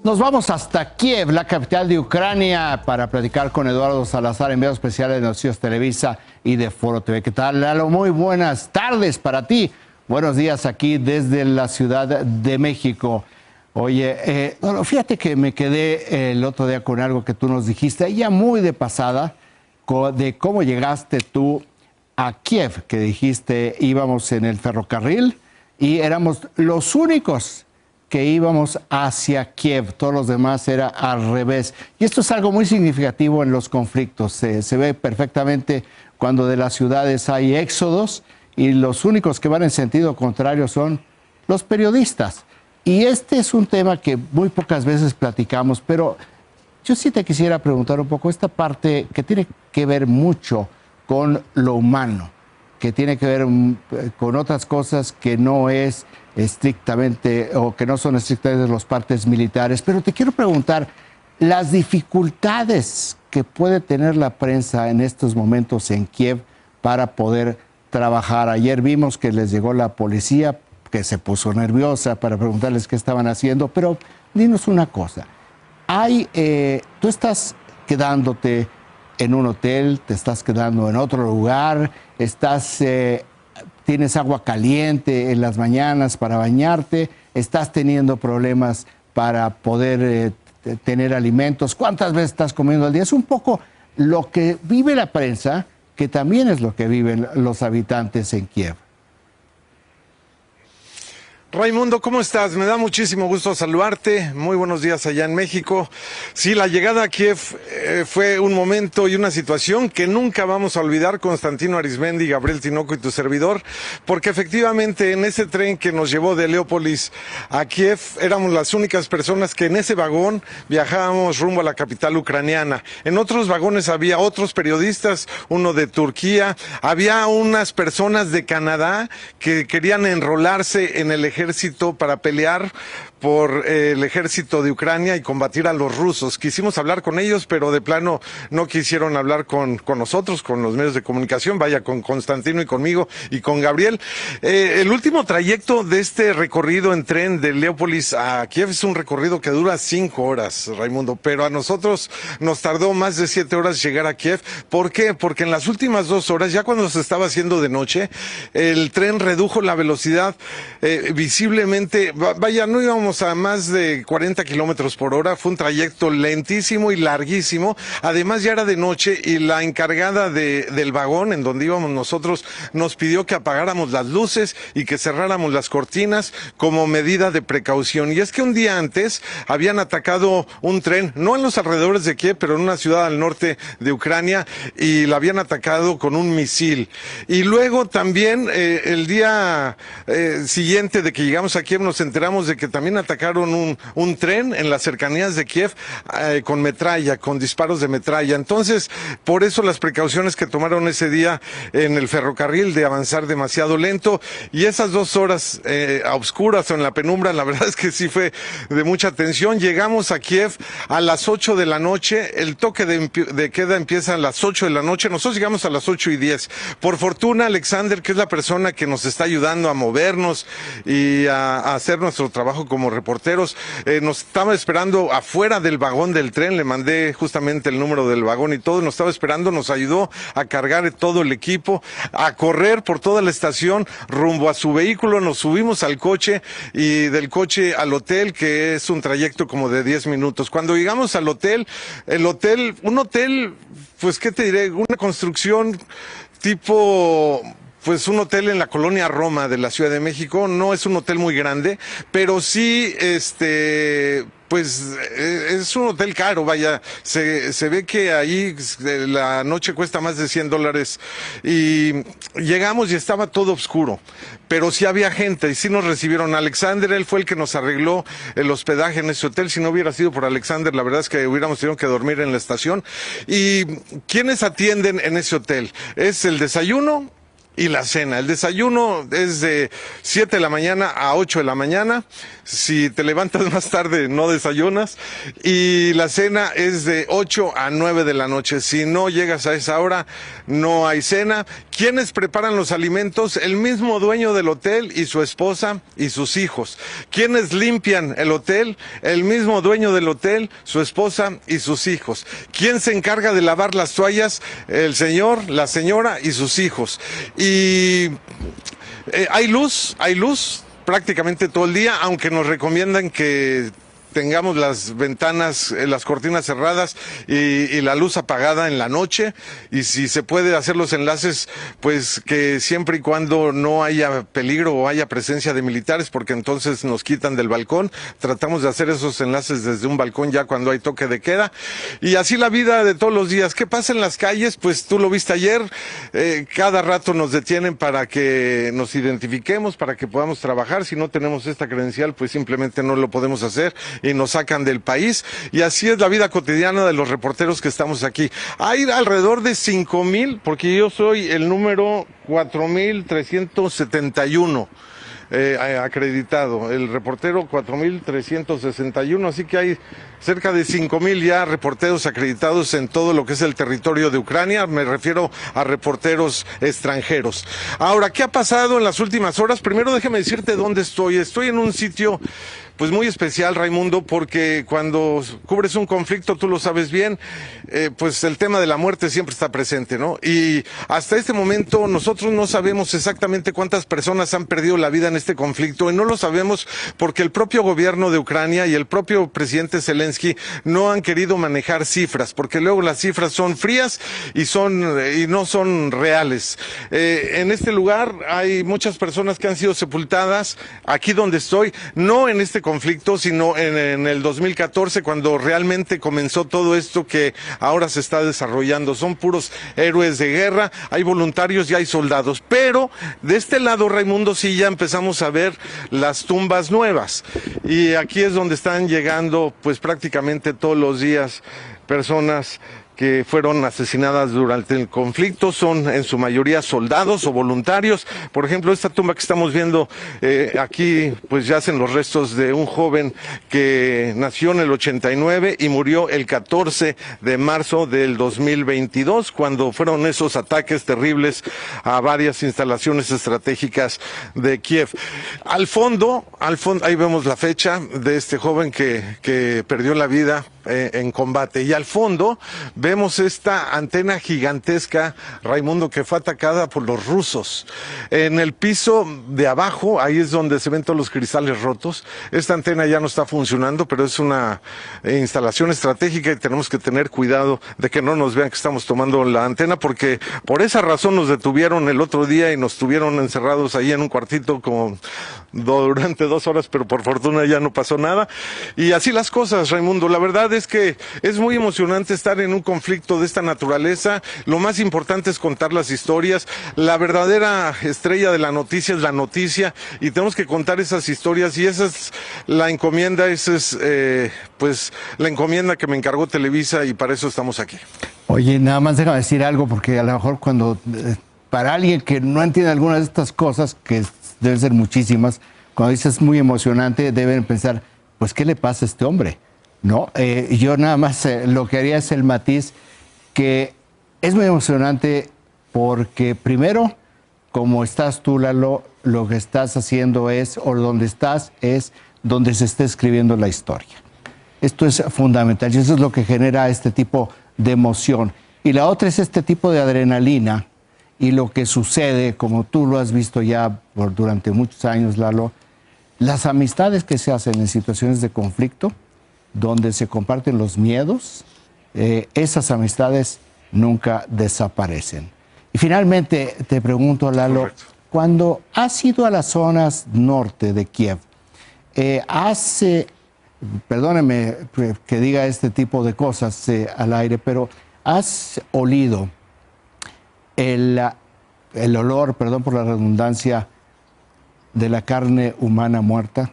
Nos vamos hasta Kiev, la capital de Ucrania, para platicar con Eduardo Salazar, enviado especial de Noticias Televisa y de Foro TV. ¿Qué tal, Lalo? Muy buenas tardes para ti. Buenos días aquí desde la Ciudad de México. Oye, bueno, fíjate que me quedé el otro día con algo que tú nos dijiste, ya muy de pasada, de cómo llegaste tú a Kiev, que dijiste íbamos en el ferrocarril y éramos los únicos que íbamos hacia Kiev, todos los demás era al revés. Y esto es algo muy significativo en los conflictos. Se ve perfectamente cuando de las ciudades hay éxodos y los únicos que van en sentido contrario son los periodistas. Y este es un tema que muy pocas veces platicamos, pero yo sí te quisiera preguntar un poco esta parte que tiene que ver mucho con lo humano, que tiene que ver con otras cosas que no es estrictamente o que no son estrictamente los partes militares. Pero te quiero preguntar, las dificultades que puede tener la prensa en estos momentos en Kiev para poder trabajar. Ayer vimos que les llegó la policía, que se puso nerviosa para preguntarles qué estaban haciendo, pero dinos una cosa, tú estás quedándote en un hotel, te estás quedando en otro lugar, tienes agua caliente en las mañanas para bañarte, estás teniendo problemas para poder tener alimentos, ¿cuántas veces estás comiendo al día? Es un poco lo que vive la prensa, que también es lo que viven los habitantes en Kiev. Raimundo, ¿cómo estás? Me da muchísimo gusto saludarte. Muy buenos días allá en México. Sí, la llegada a Kiev fue un momento y una situación que nunca vamos a olvidar, Constantino Arizmendi, Gabriel Tinoco y tu servidor, porque efectivamente en ese tren que nos llevó de Leópolis a Kiev éramos las únicas personas que en ese vagón viajábamos rumbo a la capital ucraniana. En otros vagones había otros periodistas, uno de Turquía, había unas personas de Canadá que querían enrolarse en el ejército para pelear por el ejército de Ucrania y combatir a los rusos. Quisimos hablar con ellos, pero de plano no quisieron hablar con nosotros, con los medios de comunicación, vaya, con Constantino y conmigo y con Gabriel. El último trayecto de este recorrido en tren de Leópolis a Kiev es un recorrido que dura 5 horas, Raimundo, pero a nosotros nos tardó más de 7 horas llegar a Kiev. ¿Por qué? Porque en las últimas 2 horas, ya cuando se estaba haciendo de noche, el tren redujo la velocidad visiblemente, vaya, no íbamos a más de 40 kilómetros por hora, fue un trayecto lentísimo y larguísimo, además ya era de noche y la encargada del vagón en donde íbamos nosotros nos pidió que apagáramos las luces y que cerráramos las cortinas como medida de precaución. Y es que un día antes habían atacado un tren, no en los alrededores de Kiev, pero en una ciudad al norte de Ucrania, y la habían atacado con un misil. Y luego también el día siguiente de que llegamos a Kiev nos enteramos de que también atacaron un tren en las cercanías de Kiev con metralla, con disparos de metralla. Entonces, por eso las precauciones que tomaron ese día en el ferrocarril de avanzar demasiado lento, y esas 2 horas a oscuras o en la penumbra, la verdad es que sí fue de mucha tensión. Llegamos a Kiev a las 8 de la noche, el toque de queda empieza a las 8 de la noche, nosotros llegamos a las 8:10. Por fortuna, Alexander, que es la persona que nos está ayudando a movernos y a hacer nuestro trabajo como reporteros, nos estaba esperando afuera del vagón del tren, le mandé justamente el número del vagón y todo, nos estaba esperando, nos ayudó a cargar todo el equipo, a correr por toda la estación rumbo a su vehículo, nos subimos al coche y del coche al hotel, que es un trayecto como de 10 minutos. Cuando llegamos al hotel, un hotel, pues qué te diré, una construcción tipo... Pues un hotel en la colonia Roma de la Ciudad de México, no es un hotel muy grande, pero sí, pues es un hotel caro, vaya, se ve que ahí la noche cuesta más de $100 y llegamos y estaba todo oscuro, pero sí había gente y sí nos recibieron. Alexander, él fue el que nos arregló el hospedaje en ese hotel. Si no hubiera sido por Alexander, la verdad es que hubiéramos tenido que dormir en la estación. ¿Y quiénes atienden en ese hotel? Es el desayuno, y la cena. El desayuno es de 7 de la mañana a 8 de la mañana. Si te levantas más tarde, no desayunas. Y la cena es de 8 a 9 de la noche. Si no llegas a esa hora, no hay cena. ¿Quiénes preparan los alimentos? El mismo dueño del hotel y su esposa y sus hijos. ¿Quiénes limpian el hotel? El mismo dueño del hotel, su esposa y sus hijos. ¿Quién se encarga de lavar las toallas? El señor, la señora y sus hijos. Y hay luz prácticamente todo el día, aunque nos recomiendan que tengamos las ventanas, las cortinas cerradas y la luz apagada en la noche, y si se puede hacer los enlaces, pues que siempre y cuando no haya peligro o haya presencia de militares, porque entonces nos quitan del balcón. Tratamos de hacer esos enlaces desde un balcón ya cuando hay toque de queda, y así la vida de todos los días. ¿Qué pasa en las calles? Pues tú lo viste ayer, cada rato nos detienen para que nos identifiquemos, para que podamos trabajar. Si no tenemos esta credencial, pues simplemente no lo podemos hacer y nos sacan del país, y así es la vida cotidiana de los reporteros que estamos aquí. Hay alrededor de 5,000, porque yo soy el número 4,371 acreditado, el reportero 4,361, así que hay cerca de 5,000 ya reporteros acreditados en todo lo que es el territorio de Ucrania. Me refiero a reporteros extranjeros. Ahora, ¿qué ha pasado en las últimas horas? Primero déjame decirte dónde estoy. Estoy en un sitio pues muy especial, Raimundo, porque cuando cubres un conflicto, tú lo sabes bien, pues el tema de la muerte siempre está presente, ¿no? Y hasta este momento nosotros no sabemos exactamente cuántas personas han perdido la vida en este conflicto, y no lo sabemos porque el propio gobierno de Ucrania y el propio presidente Zelensky no han querido manejar cifras, porque luego las cifras son frías y no son reales. En este lugar hay muchas personas que han sido sepultadas, aquí donde estoy, no en este conflicto, sino en el 2014, cuando realmente comenzó todo esto que ahora se está desarrollando. Son puros héroes de guerra, hay voluntarios y hay soldados, pero de este lado, Raimundo, sí ya empezamos a ver las tumbas nuevas, y aquí es donde están llegando pues prácticamente todos los días personas que fueron asesinadas durante el conflicto. Son en su mayoría soldados o voluntarios. Por ejemplo, esta tumba que estamos viendo aquí, pues yacen los restos de un joven que nació en el 89 y murió el 14 de marzo del 2022, cuando fueron esos ataques terribles a varias instalaciones estratégicas de Kiev. Al fondo, ahí vemos la fecha de este joven que perdió la vida en combate, y al fondo vemos esta antena gigantesca, Raimundo, que fue atacada por los rusos. En el piso de abajo, ahí es donde se ven todos los cristales rotos. Esta antena ya no está funcionando, pero es una instalación estratégica y tenemos que tener cuidado de que no nos vean que estamos tomando la antena, porque por esa razón nos detuvieron el otro día y nos tuvieron encerrados ahí en un cuartito como durante 2 horas, pero por fortuna ya no pasó nada. Y así las cosas, Raimundo. La verdad es que es muy emocionante estar en un conflicto de esta naturaleza. Lo más importante es contar las historias. La verdadera estrella de la noticia es la noticia, y tenemos que contar esas historias, y esa es la encomienda, pues la encomienda que me encargó Televisa, y para eso estamos aquí. Oye, nada más déjame decir algo, porque a lo mejor cuando, para alguien que no entiende algunas de estas cosas, que deben ser muchísimas, cuando dices muy emocionante, deben pensar, pues, ¿qué le pasa a este hombre? ¿No? Yo nada más lo que haría es el matiz, que es muy emocionante porque primero, como estás tú, Lalo, lo que estás haciendo es, o donde estás, es donde se está escribiendo la historia. Esto es fundamental y eso es lo que genera este tipo de emoción. Y la otra es este tipo de adrenalina y lo que sucede, como tú lo has visto ya durante muchos años, Lalo, las amistades que se hacen en situaciones de conflicto, donde se comparten los miedos, esas amistades nunca desaparecen. Y finalmente te pregunto, Lalo, correcto, cuando has ido a las zonas norte de Kiev, perdóneme que diga este tipo de cosas al aire, pero ¿has olido el olor, perdón por la redundancia, de la carne humana muerta?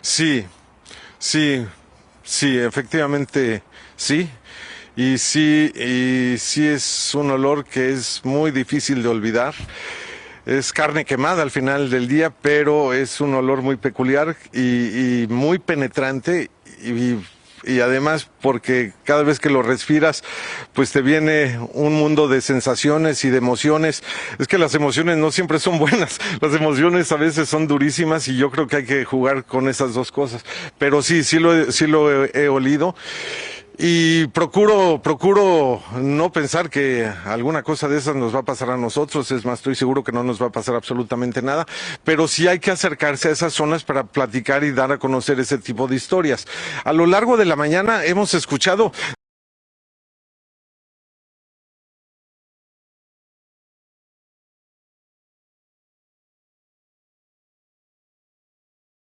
Sí, efectivamente, sí. y sí es un olor que es muy difícil de olvidar. Es carne quemada al final del día, pero es un olor muy peculiar y muy penetrante y además porque cada vez que lo respiras, pues te viene un mundo de sensaciones y de emociones. Es que las emociones no siempre son buenas, las emociones a veces son durísimas y yo creo que hay que jugar con esas dos cosas. Pero sí lo he olido. Y procuro no pensar que alguna cosa de esas nos va a pasar a nosotros, es más, estoy seguro que no nos va a pasar absolutamente nada, pero sí hay que acercarse a esas zonas para platicar y dar a conocer ese tipo de historias. A lo largo de la mañana hemos escuchado